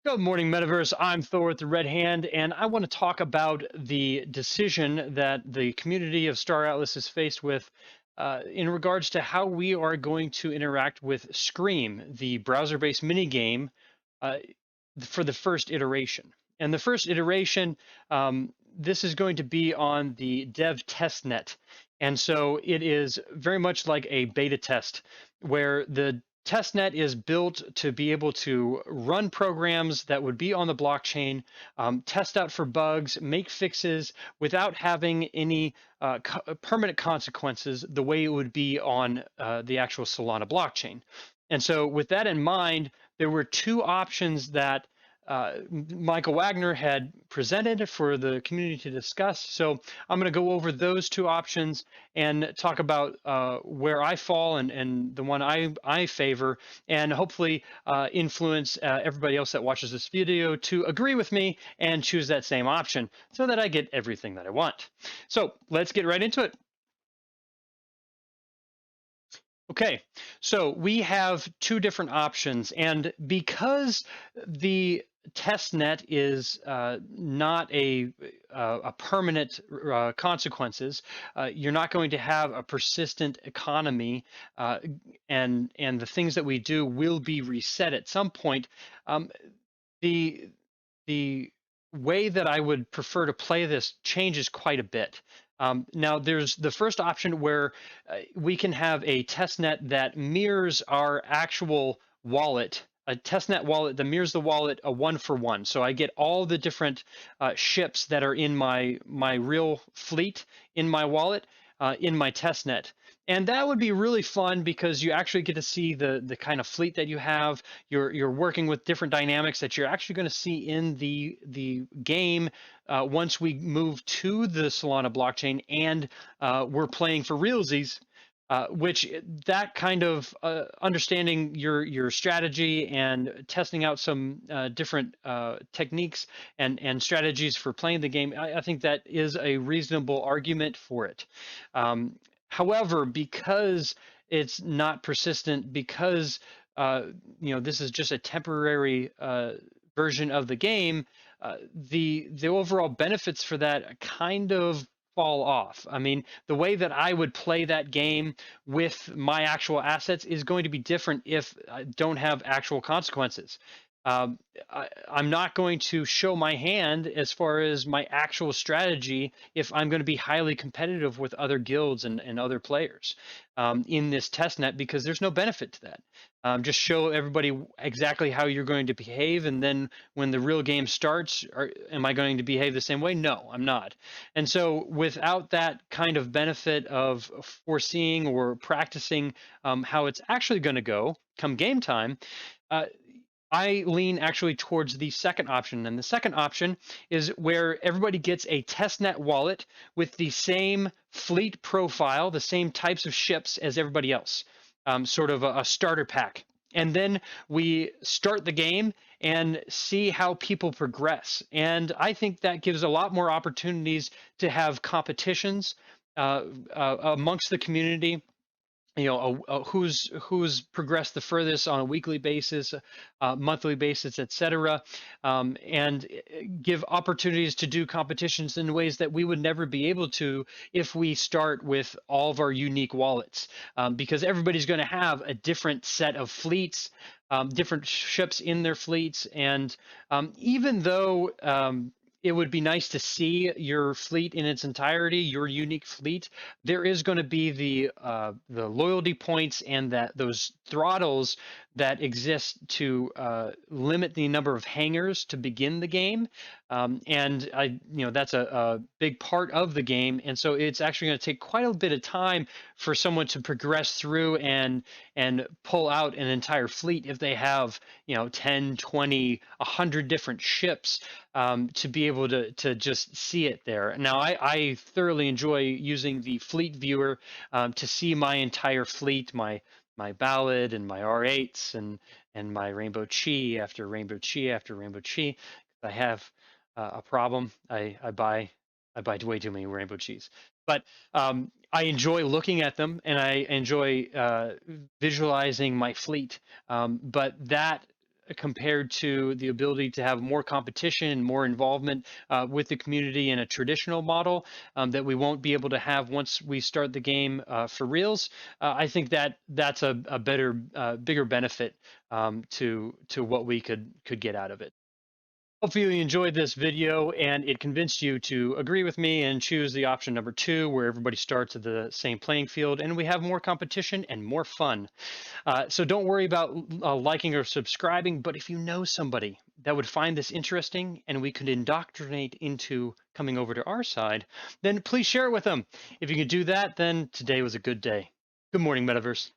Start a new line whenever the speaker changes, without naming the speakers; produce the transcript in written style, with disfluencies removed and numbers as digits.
Good morning, Metaverse. I'm Thor with the Red Hand, and I want to talk about the decision that the community of Star Atlas is faced with in regards to how we are going to interact with Scream, the browser based minigame, uh, for the first iteration. And the first iteration, this is going to be on the dev testnet. And so it is very much like a beta test where the testnet is built to be able to run programs that would be on the blockchain, test out for bugs, make fixes without having any permanent consequences the way it would be on the actual Solana blockchain. And so, with that in mind, there were two options that Michael Wagner had presented for the community to discuss. So I'm going to go over those two options and talk about where I fall and the one I favor, and hopefully influence everybody else that watches this video to agree with me and choose that same option so that I get everything that I want. So let's get right into it. Okay, so we have two different options, and because the test net is not a permanent consequences, you're not going to have a persistent economy, uh, and the things that we do will be reset at some point. Um, the the way that I would prefer to play this changes quite a bit. Now, there's the first option where we can have a testnet that mirrors our actual wallet, a testnet wallet that mirrors the wallet a one for one. So I get all the different ships that are in my real fleet in my wallet in my testnet. And that would be really fun because you actually get to see the kind of fleet that you have. You're working with different dynamics that you're actually going to see in the game once we move to the Solana blockchain and we're playing for realsies. Which that kind of understanding your strategy and testing out some different techniques and strategies for playing the game, I think that is a reasonable argument for it. However, because it's not persistent, because this is just a temporary version of the game, the overall benefits for that kind of fall off. I mean, the way that I would play that game with my actual assets is going to be different if I don't have actual consequences. Um, I'm not going to show my hand as far as my actual strategy if I'm going to be highly competitive with other guilds and other players in this test net because there's no benefit to that. Just show everybody exactly how you're going to behave, and then when the real game starts, am I going to behave the same way? No, I'm not. And so, without that kind of benefit of foreseeing or practicing how it's actually going to go come game time, uh, I lean actually towards the second option. And the second option is where everybody gets a testnet wallet with the same fleet profile, the same types of ships as everybody else, sort of a starter pack. And then we start the game and see how people progress. And I think that gives a lot more opportunities to have competitions amongst the community, who's progressed the furthest on a weekly basis, monthly basis, etc., and give opportunities to do competitions in ways that we would never be able to if we start with all of our unique wallets, because everybody's going to have a different set of fleets, different ships in their fleets, and even though it would be nice to see your fleet in its entirety, your unique fleet. There is going to be the loyalty points and that those throttles that exist to limit the number of hangers to begin the game, and that's a big part of the game, and so it's actually going to take quite a bit of time for someone to progress through and pull out an entire fleet if they have 10, 20, 100 different ships to be able to just see it there. Now, I thoroughly enjoy using the fleet viewer to see my entire fleet, my Ballad and my R8s and my Rainbow Chi after Rainbow Chi after Rainbow Chi. I have a problem. I buy way too many Rainbow Chis, but I enjoy looking at them and I enjoy visualizing my fleet. But that compared to the ability to have more competition and more involvement with the community in a traditional model that we won't be able to have once we start the game for reals. I think that that's a better, bigger benefit to what we could get out of it. Hopefully you enjoyed this video and it convinced you to agree with me and choose the option number 2, where everybody starts at the same playing field and we have more competition and more fun. So don't worry about liking or subscribing, but if you know somebody that would find this interesting and we could indoctrinate into coming over to our side, then please share it with them. If you can do that, then today was a good day. Good morning, Metaverse.